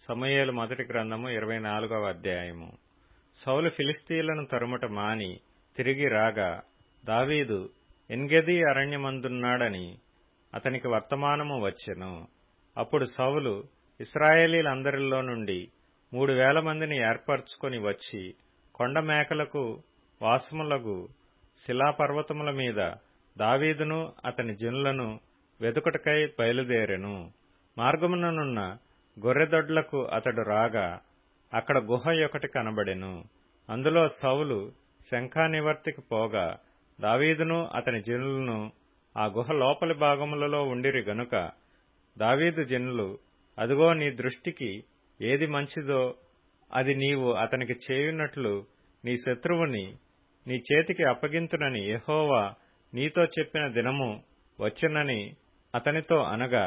సమూయేలు మొదటి గ్రంథము 24వ అధ్యాయము. సౌలు ఫిలిష్తీయులను తరుముట మాని తిరిగి రాగా దావీదు ఎన్గెదీ అరణ్యమందున్నాడని అతనికి వర్తమానము వచ్చెను. అప్పుడు సౌలు ఇశ్రాయేలీలందరిలో నుండి 3000 మందిని ఏర్పరచుకొని వచ్చి కొండ మేకలకు వాసములగు శిలాపర్వతముల మీద దావీదును అతని జనులను వెదుకుటకై బయలుదేరెను. మార్గముననున్న గొర్రెదొడ్లకు అతడు రాగా అక్కడ గుహ ఒకటి కనబడెను. అందులో సౌలు శంఖానివర్తికి పోగా దావీదును అతని జనులను ఆ గుహ లోపలి భాగములలో ఉండిరి గనుక దావీదు జనులు, అదిగో నీ దృష్టికి ఏది మంచిదో అది నీవు అతనికి చేయునట్లు నీ శత్రువుని నీ చేతికి అప్పగింతునని యెహోవా నీతో చెప్పిన దినము వచ్చునని అతనితో అనగా,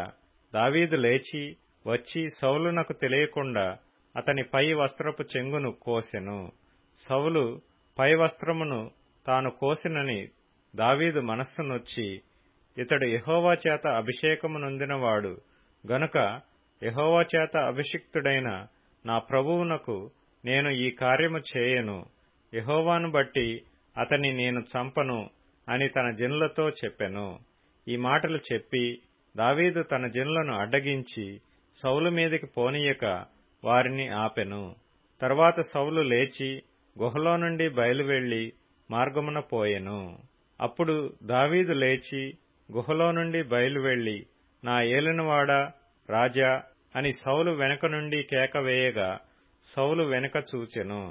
దావీదు లేచి వచ్చి సౌలునకు తెలియకుండా అతని పై వస్త్రపు చెంగును కోసెను. సౌలు పై వస్త్రమును తాను కోసినని దావీదు మనస్సు నొచ్చి, ఇతడు యెహోవా చేత అభిషేకము నొందినవాడు గనుక యెహోవా చేత అభిషిక్తుడైన నా ప్రభువునకు నేను ఈ కార్యము చేయను, యెహోవాను బట్టి అతని నేను చంపను అని తన జనులతో చెప్పెను. ఈ మాటలు చెప్పి దావీదు తన జనులను అడ్డగించి సౌలు మీదికి పోనీయక వారిని ఆపెను. తరువాత సౌలు లేచి గుహలో నుండి బయలువెళ్లి మార్గమున పోయెను. అప్పుడు దావీదు లేచి గుహలో నుండి బయలువెళ్లి, నా ఏలినవాడా, రాజా అని సౌలు వెనుక నుండి కేక వేయగా సౌలు వెనుక చూచెను.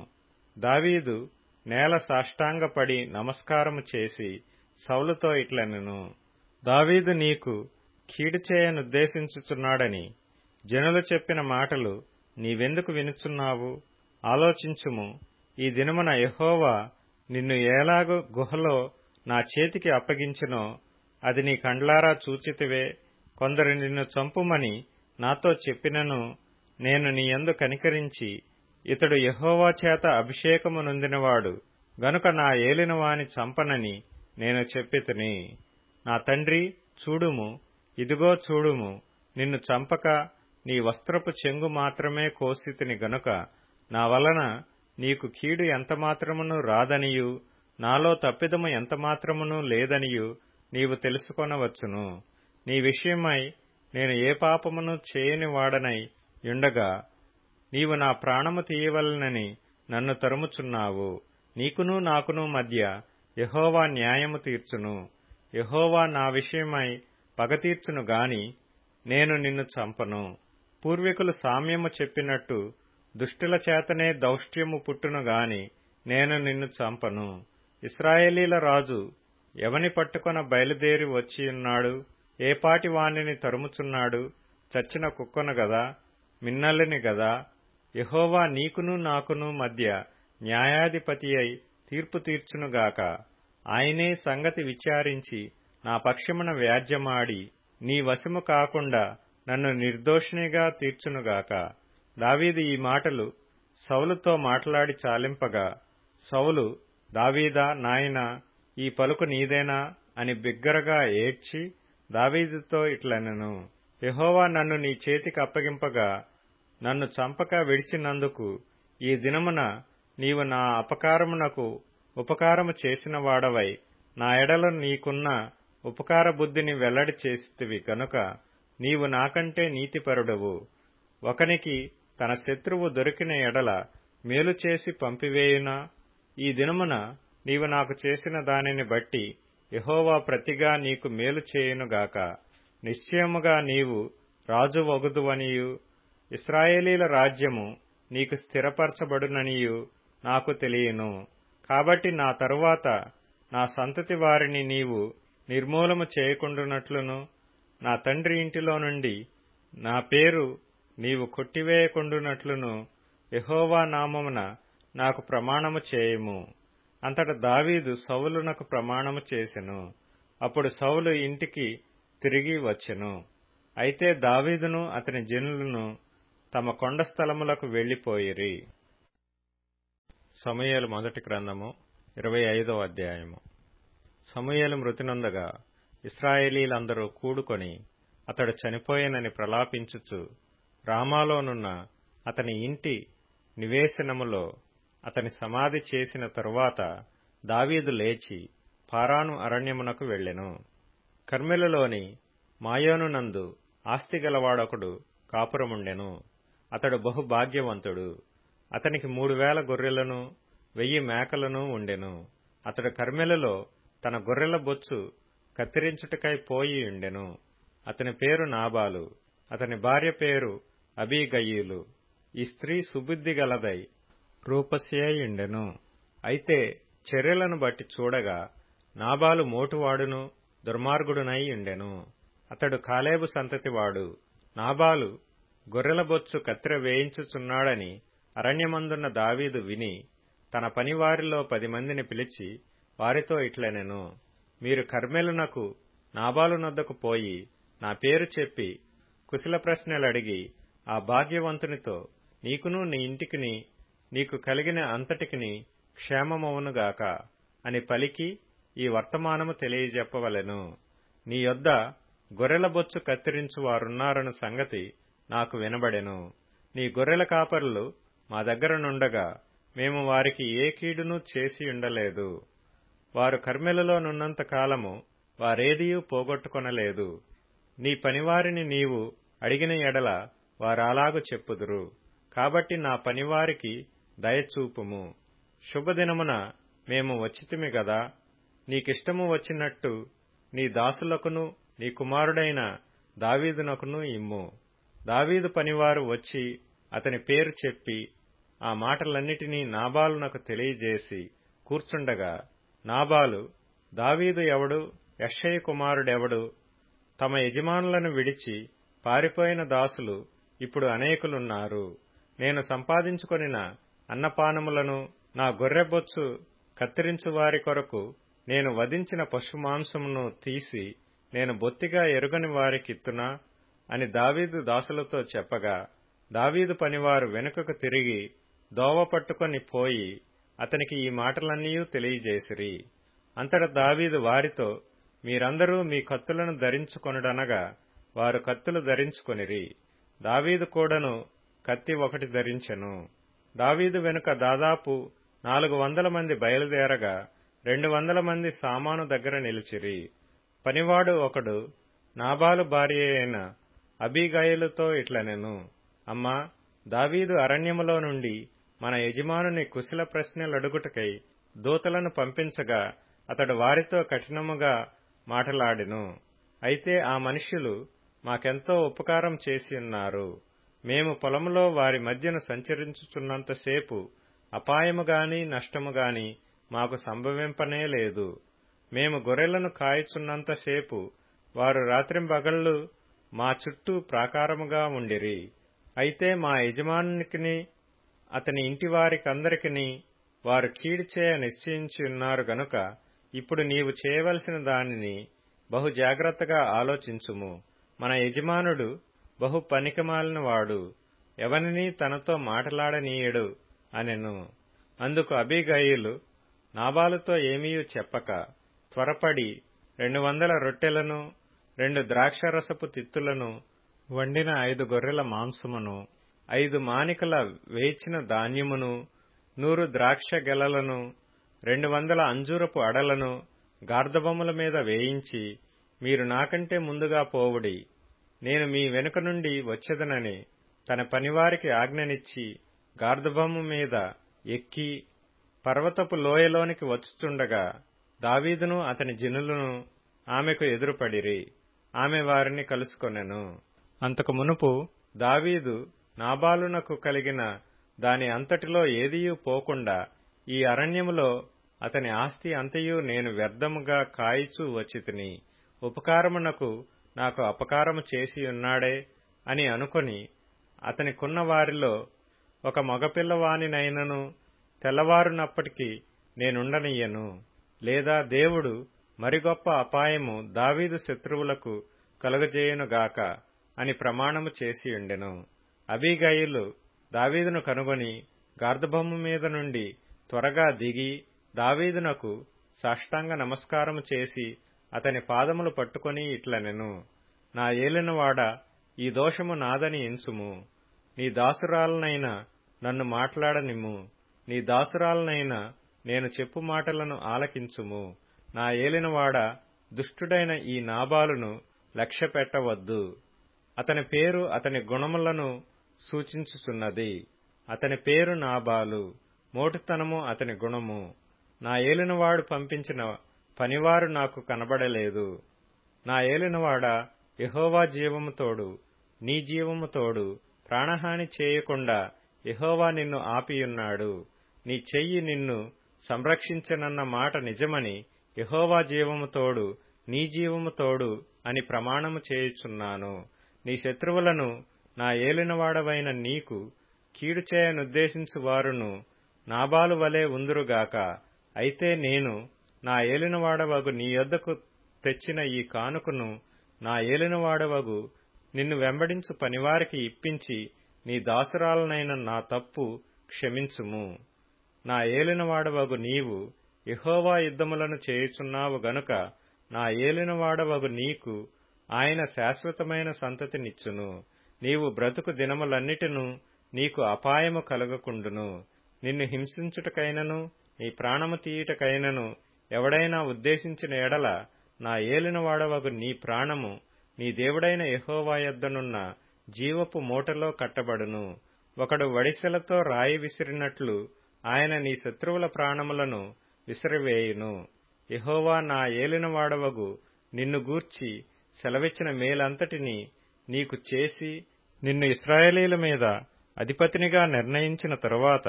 దావీదు నేల సాష్టాంగపడి నమస్కారము చేసి సౌలుతో ఇట్లనెను, దావీదు నీకు కీడు చేయనుద్దేశించుచున్నాడని జనులు చెప్పిన మాటలు నీవెందుకు వినుచున్నావు? ఆలోచించుము. ఈ దినమున యెహోవా నిన్ను ఎలాగూ గుహలో నా చేతికి అప్పగించెనో అది నీ కండ్లారా చూచితివే. కొందరు నిన్ను చంపుమని నాతో చెప్పినను నేను నీ యందు కనికరించి, ఇతడు యెహోవా చేత అభిషేకము నొందినవాడు గనుక నా ఏలినవాని చంపనని నేను చెప్పితిని. నా తండ్రి, చూడుము, ఇదిగో చూడుము, నిన్ను చంపక నీ వస్త్రపు చెంగు మాత్రమే కోసితిని గనుక నా వలన నీకు కీడు ఎంతమాత్రమును రాదనియు నాలో తప్పిదము ఎంతమాత్రమును లేదనియు నీవు తెలుసుకొనవచ్చును. నీ విషయమై నేను ఏ పాపమును చేయని వాడనై యుండగా నీవు నా ప్రాణము తీయవలనని నన్ను తరుముచున్నావు. నీకును నాకును మధ్య యెహోవా న్యాయము తీర్చును. యెహోవా నా విషయమై పగ తీర్చును గాని నేను నిన్ను చంపను. పూర్వీకులు సామ్యము చెప్పినట్టు దుష్టుల చేతనే దౌష్ట్యము పుట్టును గాని నేను నిన్ను చంపను. ఇశ్రాయేలీల రాజు ఎవని పట్టుకొన బయలుదేరి వచ్చియున్నాడు? ఏపాటి వానిని తరుముచున్నాడు? చచ్చిన కుక్కను గదా, మిన్నలిని గదా? యెహోవా నీకును నాకును మధ్య న్యాయాధిపతి అయి తీర్పు తీర్చునుగాక. ఆయనే సంగతి విచారించి నా పక్షమున వ్యాజ్యమాడి నీ వశము కాకుండా నన్ను నిర్దోషినిగా తీర్చునుగాక. దావీదు ఈ మాటలు సౌలుతో మాట్లాడి చాలింపగా సౌలు, దావీదా నాయనా, ఈ పలుకు నీదేనా అని బిగ్గరగా ఏడ్చి దావీదుతో ఇట్లనెను, యెహోవా నన్ను నీ చేతికి అప్పగింపగా నన్ను చంపక విడిచినందుకు ఈ దినమున నీవు నా అపకారమునకు ఉపకారము చేసిన వాడవై నా ఎడల నీకున్న ఉపకార బుద్ధిని వెల్లడి చేసితివి గనుక నీవు నాకంటే నీతిపరుడవు. ఒకనికి తన శత్రువు దొరికిన ఎడల మేలు చేసి పంపివేయునా? ఈ దినమున నీవు నాకు చేసిన దానిని బట్టి యెహోవా ప్రతిగా నీకు మేలు చేయునుగాక. నిశ్చయముగా నీవు రాజు వగుదువనియు ఇశ్రాయేలీల రాజ్యము నీకు స్థిరపరచబడుననియు నాకు తెలియను. కాబట్టి నా తరువాత నా సంతతి వారిని నీవు నిర్మూలము చేయకుండునట్లును నా తండ్రి ఇంటిలో నుండి నా పేరు నీవు కొట్టివేయకుండునట్లును యెహోవా నామమున నాకు ప్రమాణము చేయము. అంతట దావీదు సౌలునకు ప్రమాణము చేసెను. అప్పుడు సౌలు ఇంటికి తిరిగి వచ్చెను. అయితే దావీదును అతని జనులను తమ కొండ స్థలములకు వెళ్లిపోయిరి. సమూయేలు మొదటి గ్రంథము 25వ అధ్యాయము. సమూయేలు మృతి నొందగా ఇశ్రాయేలీలందరూ కూడుకొని అతడు చనిపోయెనని ప్రలాపించుచు రామాలోనున్న అతని ఇంటి నివేశనములో అతని సమాధి చేసిన తరువాత దావీదు లేచి పారాను అరణ్యమునకు వెళ్ళెను. కర్మెలులోని మాయోనునందు ఆస్తిగలవాడొకడు కాపురముండెను. అతడు బహుభాగ్యవంతుడు. అతనికి 3000 గొర్రెలను 1000 మేకలను ఉండెను. అతడు కర్మెలులో తన గొర్రెల బొచ్చు కత్తిరించుటకై పోయియుండెను. అతని పేరు నాబాలు. అతని భార్య పేరు అబీగయీలు. ఈ స్త్రీ సుబుద్ధి గలదై రూపసి అయిండెను. అయితే చర్యలను బట్టి చూడగా నాబాలు మోటువాడును దుర్మార్గుడునై ఉండెను. అతడు కాలేబు సంతతివాడు. నాబాలు గొర్రెల బొచ్చు కత్తెర వేయించుచున్నాడని అరణ్యమందున్న దావీదు విని తన పనివారిలో 10 మందిని పిలిచి వారితో ఇట్లనెను, మీరు కర్మెలునకు నాబాలు నొద్దకు పోయి నా పేరు చెప్పి కుశల ప్రశ్నలడిగి ఆ భాగ్యవంతునితో నీకును నీ ఇంటికిని నీకు కలిగిన అంతటికిని క్షేమమవునుగాక అని పలికి ఈ వర్తమానము తెలియజెప్పవలెను. నీ యొద్ద గొర్రెల బొచ్చు కత్తిరించు వారున్నారన్న సంగతి నాకు వినబడెను. నీ గొర్రెల కాపరులు మా దగ్గర నుండగా మేము వారికి ఏ కీడును చేసి ఉండలేదు. వారు కర్మెలులో నున్నంత కాలము వారేదియూ పోగొట్టుకొనలేదు. నీ పనివారిని నీవు అడిగిన ఎడల వారలాగు చెప్పుదురు. కాబట్టి నా పనివారికి దయచూపుము. శుభదినమున మేము వచ్చితిమి గదా, నీకిష్టము వచ్చినట్టు నీ దాసులకును నీ కుమారుడైన దావీదునకును ఇమ్ము. దావీదు పనివారు వచ్చి అతని పేరు చెప్పి ఆ మాటలన్నిటినీ నాబాలునకు తెలియజేసి కూర్చుండగా నాబాలు, దావీదు ఎవడు, యెష్షయి కుమారుడెవడు, తమ యజమానులను విడిచి పారిపోయిన దాసులు ఇప్పుడు అనేకులున్నారు. నేను సంపాదించుకొనిన అన్నపానములను నా గొర్రెబొచ్చు కత్తిరించు వారి కొరకు నేను వధించిన పశుమాంసమును తీసి నేను బొత్తిగా ఎరుగని వారికిత్తునా అని దావీదు దాసులతో చెప్పగా, దావీదు పనివారు వెనుకకు తిరిగి దోవ పట్టుకొని పోయి అతనికి ఈ మాటలన్నీ తెలియజేసిరి. అంతట దావీదు వారితో, మీరందరూ మీ కత్తులను ధరించుకొనుడనగా వారు కత్తులు ధరించుకొనిరి. దావీదు కూడాను కత్తి ఒకటి ధరించెను. దావీదు వెనుక దాదాపు 400 మంది బయలుదేరగా 200 మంది సామాను దగ్గర నిలిచిరి. పనివాడు ఒకడు నాబాలు భార్య అయిన అబీగయలుతో ఇట్లనెను, అమ్మా, దావీదు అరణ్యములో నుండి మన యజమానుని కుశల ప్రశ్నలడుగుటకై దూతలను పంపించగా అతడు వారితో కఠినముగా మాటలాడెను. అయితే ఆ మనుష్యులు మాకెంతో ఉపకారం చేసియున్నారు. మేము పొలములో వారి మధ్యను సంచరించుచున్నంతసేపు అపాయముగాని నష్టముగాని మాకు సంభవింపనే లేదు. మేము గొర్రెలను కాయుచున్నంతసేపు వారు రాత్రింబగళ్లు మా చుట్టూ ప్రాకారముగా ఉండిరి. అయితే మా యజమానునికిని అతని ఇంటివారికందరికిని వారు కీడు చేయ నిశ్చయించియున్నారు గనుక ఇప్పుడు నీవు చేయవలసిన దానిని బహు జాగ్రత్తగా ఆలోచించుము. మన యజమానుడు బహు పనికిమాలినవాడు, ఎవనినీ తనతో మాటలాడనీయడు అనెను. అందుకు అబీగయీలు నాబాలుతో ఏమీ చెప్పక త్వరపడి 200 రొట్టెలను 2 ద్రాక్షరసపు తిత్తులను వండిన 5 గొర్రెల మాంసమును 5 మానికల వేచిన ధాన్యమును 100 ద్రాక్ష గెలలను 200 అంజూరపు అడలను గార్ధబొమ్మల మీద వేయించి, మీరు నాకంటే ముందుగా పోవుడి, నేను మీ వెనుక నుండి వచ్చెదనని తన పనివారికి ఆజ్ఞనిచ్చి గార్ధబొమ్మ మీద ఎక్కి పర్వతపు లోయలోనికి వచ్చుచుండగా దావీదును అతని జనులను ఆమెకు ఎదురుపడిరి. ఆమె వారిని కలుసుకొనెను. అంతకు మునుపు దావీదు నాబాలునకు కలిగిన దాని అంతటిలో ఏదియూ పోకుండా ఈ అరణ్యములో అతని ఆస్తి అంతయు నేను వ్యర్థముగా కాయిచూ వచ్చితిని, ఉపకారమునకు నాకు అపకారము చేసియున్నాడే అని అనుకొని అతనికున్న వారిలో ఒక మగపిల్లవానినైనను తెల్లవారునప్పటికీ నేనుండనియ్యను, లేదా దేవుడు మరి గొప్ప అపాయము దావీదు శత్రువులకు కలుగజేయునుగాక అని ప్రమాణము చేసియుండెను. అబీగయీలు దావీదును కనుగొని గార్ధబొమ్మ మీద నుండి త్వరగా దిగి దావీదునకు సాష్టాంగ నమస్కారము చేసి అతని పాదములు పట్టుకొని ఇట్లనెను, నా ఏలినవాడా, ఈ దోషము నాదని ఎంచుము. నీ దాసురాలనైన నన్ను మాట్లాడనిమ్ము. నీ దాసురాలనైన నేను చెప్పు మాటలను ఆలకించుము. నా ఏలినవాడా, దుష్టుడైన ఈ నాబాలును లక్ష్యపెట్టవద్దు. అతని పేరు అతని గుణములను సూచించుచున్నది. అతని పేరు నాబాలు, మోటుతనము అతని గుణము. నా ఏలినవాడు పంపించిన పనివారు నాకు కనబడలేదు. నా ఏలినవాడా, యెహోవా జీవము తోడు, నీ జీవము తోడు, ప్రాణహాని చేయకుండా యెహోవా నిన్ను ఆపియున్నాడు. నీ చెయ్యి నిన్ను సంరక్షించనన్న మాట నిజమని యెహోవా జీవము తోడు, నీ జీవము తోడు అని ప్రమాణము చేయుచున్నాను. నీ శత్రువులను నా ఏలినవాడవైన నీకు కీడు చేయనుద్దేశించు వారును నాబాలు వలె ఉందురుగాక. అయితే నేను నా ఏలినవాడవగు నీ యొద్దకు తెచ్చిన ఈ కానుకను నా ఏలినవాడవగు నిన్ను వెంబడించు పనివారికి ఇప్పించి నీ దాసురాలనైన నా తప్పు క్షమించుము. నా ఏలినవాడవగు నీవు యెహోవా యుద్ధములను చేయుచున్నావు గనుక నా ఏలినవాడవగు నీకు ఆయన శాశ్వతమైన సంతతినిచ్చును. నీవు బ్రతుకు దినములన్నిటినూ నీకు అపాయము కలగకుండును. నిన్ను హింసించుటకైనను నీ ప్రాణము తీయుటకైనను ఎవడైనా ఉద్దేశించిన ఎడల నా ఏలినవాడవగు నీ ప్రాణము నీ దేవుడైన యెహోవా యొద్దనున్న జీవపు మూటలో కట్టబడును. ఒకడు వడిసెలతో రాయి విసిరినట్లు ఆయన నీ శత్రువుల ప్రాణములను విసిరివేయును. యెహోవా నా ఏలినవాడవగు నిన్ను గూర్చి సెలవిచ్చిన మేలంతటినీ నీకు చేసి నిన్ను ఇశ్రాయేలీల మీద అధిపతినిగా నిర్ణయించిన తరువాత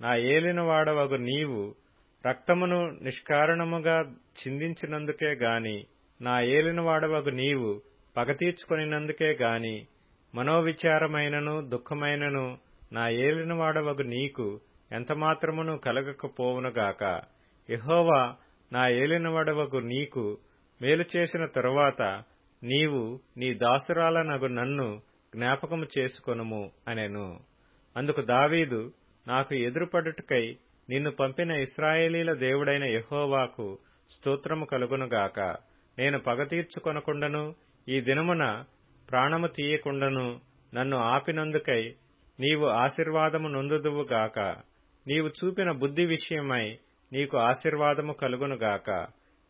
నా ఏలినవాడవగు నీవు రక్తమును నిష్కారణముగా చిందించినందుకే గాని, నా ఏలినవాడవగు నీవు పగ తీర్చుకొనినందుకే గాని, మనోవిచారమైనను దుఃఖమైనను నా ఏలినవాడవగు నీకు ఎంతమాత్రమును కలగకపోవునుగాక. యెహోవా నా ఏలినవాడవగు నీకు మేలు చేసిన తరువాత నీవు నీ దాసురాలనగు నన్ను జ్ఞాపకము చేసుకొనుము అనెను. అందుకు దావీదు, నాకు ఎదురుపడుటకై నిన్ను పంపిన ఇశ్రాయేలీల దేవుడైన యెహోవాకు స్తోత్రము కలుగునుగాక. నేను పగ తీర్చుకొనకుండను ఈ దినమున ప్రాణము తీయకుండను నన్ను ఆపినందుకై నీవు ఆశీర్వాదము నొందుదువుగాక. నీవు చూపిన బుద్ధి విషయమై నీకు ఆశీర్వాదము కలుగునుగాక.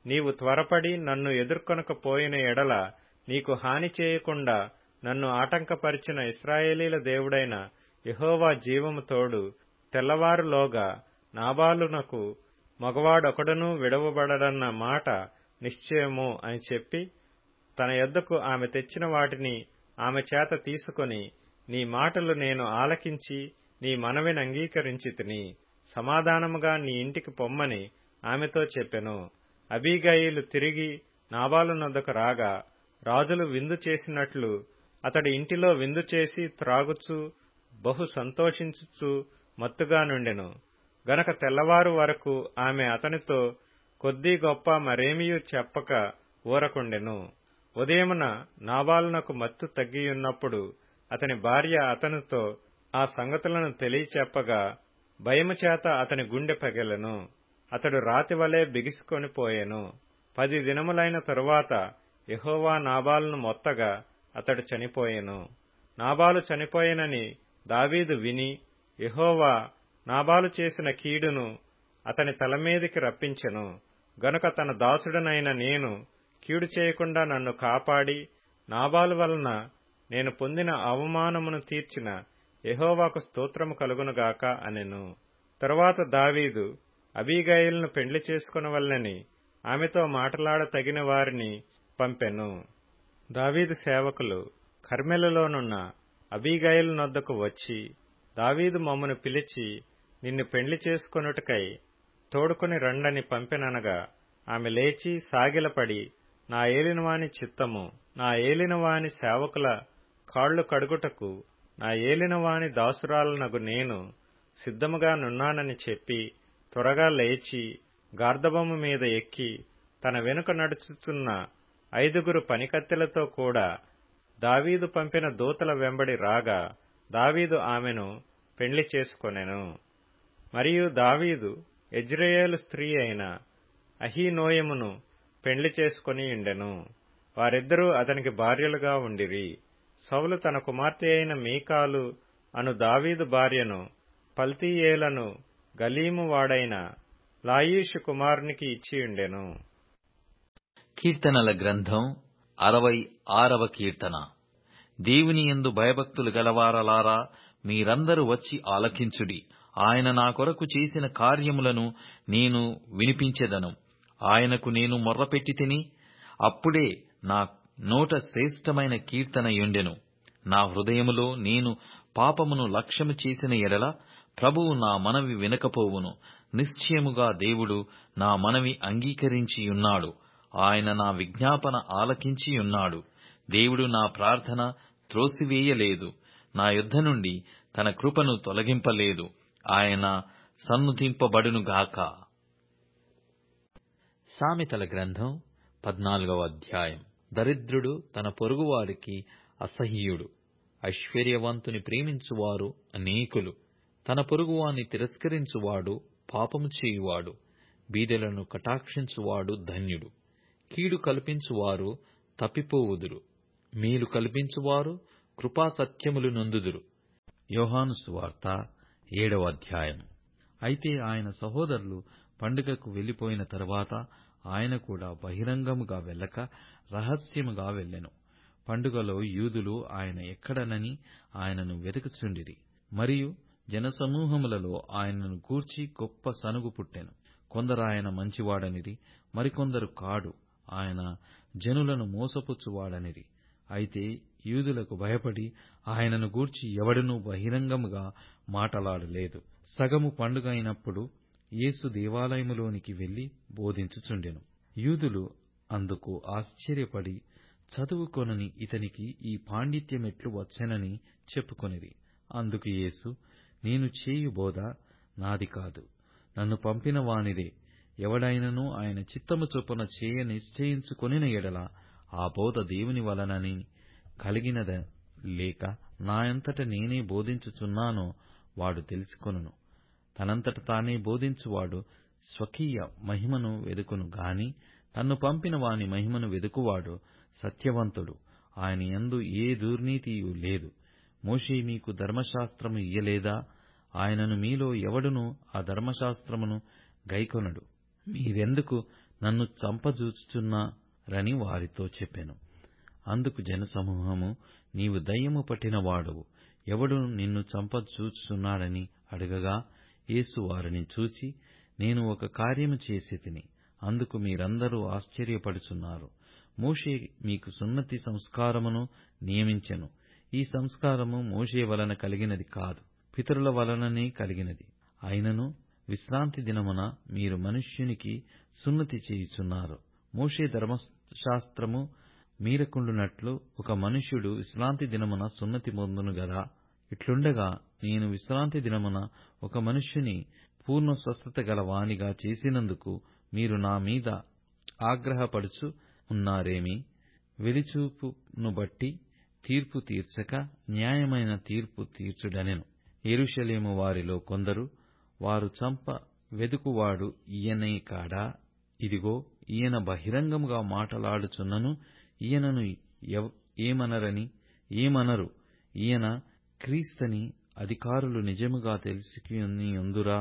నీవు త్వరపడి నన్ను ఎదుర్కొనకపోయిన ఎడల నీకు హాని చేయకుండా నన్ను ఆటంకపరిచిన ఇశ్రాయేలీల దేవుడైన యెహోవా జీవము తోడు, తెల్లవారులోగా నాబాలునకు మగవాడొకడునూ విడవబడడన్న మాట నిశ్చయము అని చెప్పి తన యొద్దకు ఆమె తెచ్చిన వాటిని ఆమె చేత తీసుకొని, నీ మాటలు నేను ఆలకించి నీ మనవిని అంగీకరించితిని. సమాధానముగా నీ ఇంటికి పొమ్మని ఆమెతో చెప్పెను. అబీగయీలు తిరిగి నాబాలు నొద్దకు రాగా రాజులు విందు చేసినట్లు అతడి ఇంటిలో విందు చేసి త్రాగుచూ బహు సంతోషించుచూ మత్తుగా నుండెను. గనక తెల్లవారు వరకు ఆమె అతనితో కొద్దీ గొప్ప మరేమియూ చెప్పక ఊరకుండెను. ఉదయమున నాబాలునకు మత్తు తగ్గియున్నప్పుడు అతని భార్య అతనితో ఆ సంగతులను తెలియచెప్పగా భయము చేత అతని గుండె పగిలెను. అతడు రాతివలే బిగిసుకొని పోయెను. 10 దినములైన తరువాత యెహోవా నాబాలును మొత్తగా అతడు చనిపోయెను. నాబాలు చనిపోయెనని దావీదు విని యెహోవా నాబాలు చేసిన కీడును అతని తలమీదికి రప్పించెను. గనుక తన దాసుడనైన నేను కీడు చేయకుండా నన్ను కాపాడి నాబాలు వలన నేను పొందిన అవమానమును తీర్చిన యెహోవాకు స్తోత్రము కలుగునుగాక అనెను. తరువాత దావీదు అబీగయీలును పెండ్లి చేసుకొనవలెనని ఆమెతో మాటలాడ తగిన వారిని పంపెను. దావీదు సేవకులు కర్మెలులోనున్న అబీగయీలు నొద్దకు వచ్చి, దావీదు మమ్మను పిలిచి నిన్ను పెండ్లి చేసుకొనుటకై తోడుకొని రండని పంపెననగా ఆమె లేచి సాగిలపడి, నా ఏలినవాని చిత్తము, నా ఏలినవాని సేవకుల కాళ్లు కడుగుటకు నా ఏలినవాని దాసురాలనగు నేను సిద్ధముగా నున్నానని చెప్పి త్వరగా లేచి గార్ధబొమ్మ మీద ఎక్కి తన వెనుక నడుచుచున్న 5 పనికత్తెలతో కూడా దావీదు పంపిన దూతల వెంబడి రాగా దావీదు ఆమెను పెండ్లి చేసుకొనెను. మరియు దావీదు యెజ్రెయేలు స్త్రీ అయిన అహీనోయమును పెండ్లి చేసుకొనియుండెను. వారిద్దరూ అతనికి భార్యలుగా ఉండిరి. సౌలు తన కుమార్తె అయిన మీకాలు అను దావీదు భార్యను పల్తీయేలను గలీము వాడైన లాయీషు కుమారునికి ఇచ్చియుండెను. కీర్తనల గ్రంథం 66వ కీర్తన. దేవుని యందు భయభక్తులు గలవారలారా, మీరందరూ వచ్చి ఆలకించుడి. ఆయన నా కొరకు చేసిన కార్యములను నేను వినిపించెదను. ఆయనకు నేను మొర్రపెట్టితిని, అప్పుడే నా నోట శ్రేష్టమైన కీర్తన యుండెను. నా హృదయములో నేను పాపమును లక్ష్యము చేసిన ఎడల ప్రభువు నా మనవి వినకపోవును. నిశ్చయముగా దేవుడు నా మనవి అంగీకరించియున్నాడు. ఆయన నా విజ్ఞాపన ఆలకించియున్నాడు. దేవుడు నా ప్రార్థన త్రోసివేయలేదు. నా యుద్ధ నుండి తన కృపను తొలగింపలేదు. ఆయన సన్నుతింపబడునుగాక. సామెతల గ్రంథం 14వ అధ్యాయం. దరిద్రుడు తన పొరుగువారికి అసహ్యుడు. ఐశ్వర్యవంతుని ప్రేమించువారు అనేకులు. తన పొరుగువాన్ని తిరస్కరించువాడు పాపము చేయువాడు. బీదలను కటాక్షించువాడు ధన్యుడు. కీడు కల్పించువారు తప్పిపోవుదురు. మేలు కల్పించువారు కృపాసత్యములు నొందుదురు. యోహాను సువార్త 7వ అధ్యాయం. అయితే ఆయన సహోదరులు పండుగకు వెళ్లిపోయిన తరువాత ఆయన కూడా బహిరంగముగా వెళ్ళక రహస్యముగా వెళ్ళెను. పండుగలో యూదులు ఆయన ఎక్కడనని ఆయనను వెతుకుచుండిరి. మరియు జనసమూహములలో ఆయనను గూర్చి గొప్ప సనుగు పుట్టెను. కొందరు ఆయన మంచివాడనిరి, మరికొందరు కాడు, ఆయన జనులను మోసపుచ్చువాడనిరి. అయితే యూదులకు భయపడి ఆయనను గూర్చి ఎవడనూ బహిరంగముగా మాటలాడలేదు. సగము పండుగ అయినప్పుడు యేసు దేవాలయములోనికి వెళ్లి బోధించుచుండెను. యూదులు అందుకు ఆశ్చర్యపడి, చదువుకొనని ఇతనికి ఈ పాండిత్యమెట్లు వచ్చెనని చెప్పుకొనిరి. అందుకు యేసు, నేను చేయు బోధ నాది కాదు, నన్ను పంపిన వానిదే. ఎవడైనను ఆయన చిత్తము చొప్పున చేయ నిశ్చయించుకొనిన ఎడల ఆ బోధ దేవుని వలనని కలిగినద లేక నా అంతట నేనే బోధించుచున్నానో వాడు తెలుసుకొనును. తనంతట తానే బోధించువాడు స్వకీయ మహిమను వెదుకును గాని తన్ను పంపిన వాని మహిమను వెదుకువాడు సత్యవంతుడు. ఆయన యందు ఏ దుర్నీతియూ లేదు. మోషే మీకు ధర్మశాస్త్రము ఇయ్యలేదా? ఆయనను మీలో ఎవడునూ ఆ ధర్మశాస్త్రమును గైకొనడు. మీరెందుకు నన్ను చంపజూచుచున్నారని వారితో చెప్పెను. అందుకు జనసమూహము, నీవు దయ్యము పట్టిన వాడవు, ఎవడు నిన్ను చంపజూచుచున్నాడని అడగగా, యేసు వారిని చూచి, నేను ఒక కార్యము చేసితిని, అందుకు మీరందరూ ఆశ్చర్యపడుచున్నారు. మోషే మీకు సున్నతి సంస్కారమును నియమించెను. ఈ సంస్కారము మోషే వలన కలిగినది కాదు, పితరుల వలననే కలిగినది. అయినను విశ్రాంతి దినమున మీరు మనుష్యునికి సున్నతి చేయుచున్నారు. మోషే ధర్మశాస్త్రము మీరకుండునట్లు ఒక మనుష్యుడు విశ్రాంతి దినమున సున్నతి పొందును గదా. ఇట్లుండగా నేను విశ్రాంతి దినమున ఒక మనుష్యుని పూర్ణ స్వస్థత గల వానిగా చేసినందుకు మీరు నా మీద ఆగ్రహపడుచు ఉన్నారేమి? వెలిచూపును బట్టి తీర్పు తీర్చక న్యాయమైన తీర్పు తీర్చుడనెను. యెరూషలేము వారిలో కొందరు, వారు చంప వెదుకువాడు ఈయనే కాడా? ఇదిగో, ఈయన బహిరంగముగా మాటలాడుచున్నను, ఈయనను ఏమనరు, ఈయన క్రీస్తని అధికారులు నిజముగా తెలుసుకొనియుందురా?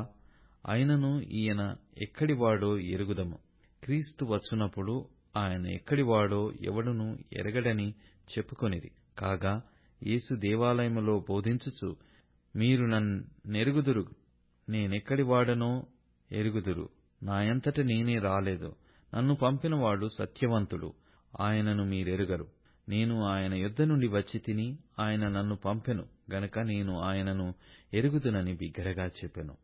అయినను ఈయన ఎక్కడివాడో ఎరుగుదము. క్రీస్తు వచ్చునప్పుడు ఆయన ఎక్కడివాడో ఎవడునూ ఎరగడని చెప్పుకొనిరి. కాగా యేసు దేవాలయములో బోధించుచు, మీరు నన్నెరుగుదురు, నేనెక్కడివాడనో ఎరుగుదురు. నాయంతట నేనే రాలేదు, నన్ను పంపినవాడు సత్యవంతుడు, ఆయనను మీరెరుగరు. నేను ఆయన యొద్ద నుండి వచ్చి తిని, ఆయన నన్ను పంపెను గనుక నేను ఆయనను ఎరుగుదునని బిగ్గరగా చెప్పెను.